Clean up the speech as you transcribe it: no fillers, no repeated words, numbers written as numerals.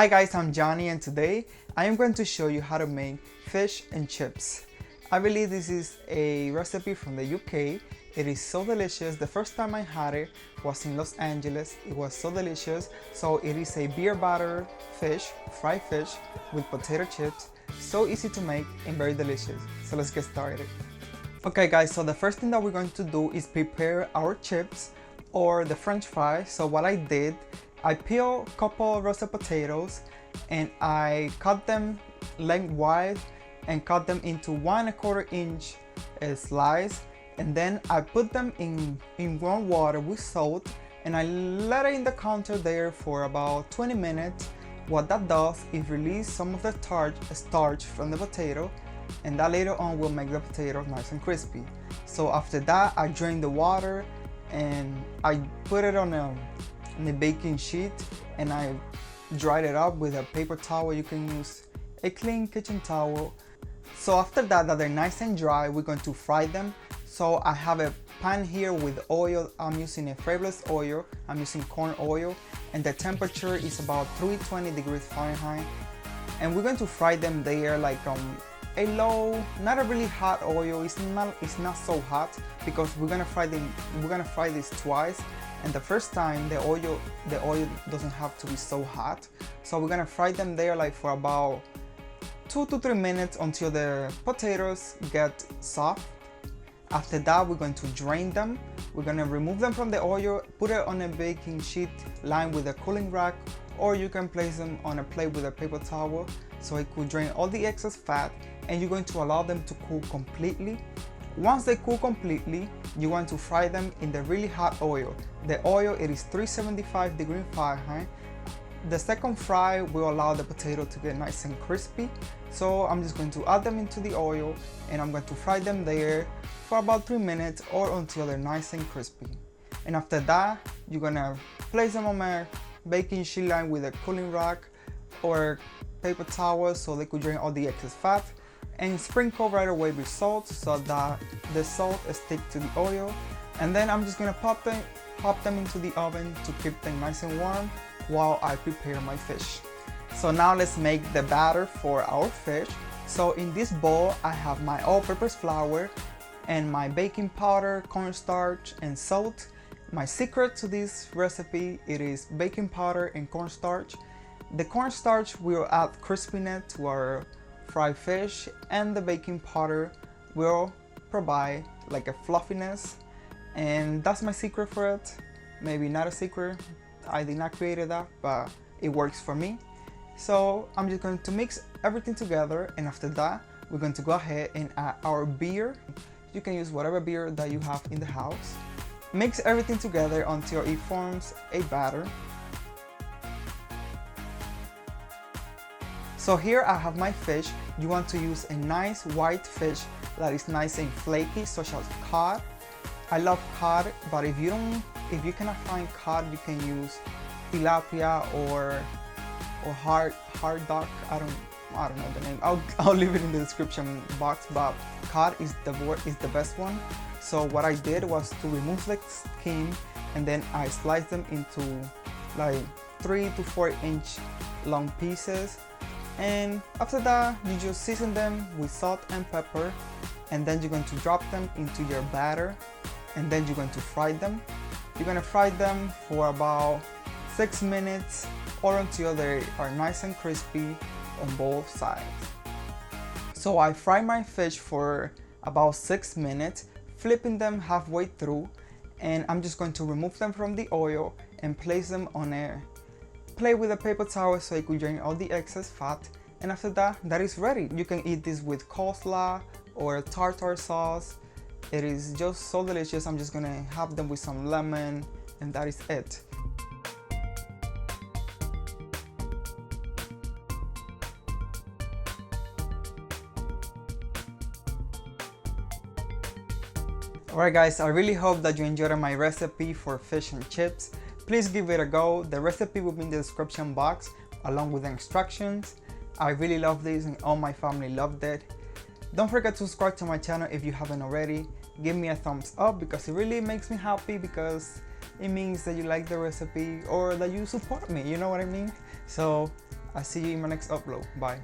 Hi guys, I'm Johnny and today I am going to show you how to make fish and chips. I believe this is a recipe from the UK. It is so delicious. The first time I had it was in Los Angeles. It was so delicious. So it is a beer battered fish, fried fish with potato chips. So easy to make and very delicious. So let's get started. Okay guys, so the first thing that we're going to do is prepare our chips or the French fries. So what I did, I peeled a couple of russet potatoes and I cut them lengthwise and cut them into 1¼ inch slice, and then I put them in warm water with salt and I let it in the counter there for about 20 minutes. What that does is release some of the starch from the potato, and that later on will make the potato nice and crispy. So after that, I drain the water and I put it on a baking sheet and I dried it up with a paper towel. You can use a clean kitchen towel. So after that they're nice and dry, we're going to fry them. So I have a pan here with oil. I'm using a flavorless oil. I'm using corn oil and the temperature is about 320 degrees Fahrenheit. And we're going to fry them there like a low, not a really hot oil. It's not so hot because we're gonna fry this twice. And the first time the oil doesn't have to be so hot. So we're gonna fry them there like for about 2 to 3 minutes until the potatoes get soft. After that, we're going to drain them. We're gonna remove them from the oil, put it on a baking sheet lined with a cooling rack, or you can place them on a plate with a paper towel so it could drain all the excess fat, and you're going to allow them to cool completely. Once they cool completely, you want to fry them in the really hot oil. The oil, it is 375 degrees Fahrenheit. The second fry will allow the potato to get nice and crispy. So I'm just going to add them into the oil and I'm going to fry them there for about 3 minutes or until they're nice and crispy. And after that, you're gonna place them on a baking sheet line with a cooling rack or paper towel so they could drain all the excess fat, and sprinkle right away with salt so that the salt sticks to the oil. And then I'm just gonna pop them into the oven to keep them nice and warm while I prepare my fish. So now let's make the batter for our fish. So in this bowl I have my all-purpose flour and my baking powder, cornstarch and salt. My secret to this recipe, it is baking powder and cornstarch. The cornstarch will add crispiness to our fried fish and the baking powder will provide like a fluffiness, and that's my secret for it. Maybe not a secret, I did not create that, but it works for me. So I'm just going to mix everything together, and after that we're going to go ahead and add our beer. You can use whatever beer that you have in the house. Mix everything together until it forms a batter. So here I have my fish. You want to use a nice white fish that is nice and flaky, such as cod. I love cod, but if you cannot find cod, you can use tilapia or haddock. I don't know the name. I'll leave it in the description box, but cod is the best one. So what I did was to remove the skin and then I sliced them into like 3 to 4 inch long pieces. And after that, you just season them with salt and pepper, and then you're going to drop them into your batter, and then you're going to fry them. You're going to fry them for about 6 minutes or until they are nice and crispy on both sides. So I fry my fish for about 6 minutes, flipping them halfway through, and I'm just going to remove them from the oil and place them on a plate with a paper towel so it could drain all the excess fat. And after that, that is ready. You can eat this with coleslaw or tartar sauce. It is just so delicious. I'm just gonna have them with some lemon, and that is it. Alright guys, I really hope that you enjoyed my recipe for fish and chips. Please give it a go. The recipe will be in the description box along with the instructions. I really love this and all my family loved it. Don't forget to subscribe to my channel if you haven't already. Give me a thumbs up because it really makes me happy, because it means that you like the recipe or that you support me, you know what I mean? So I'll see you in my next upload. Bye.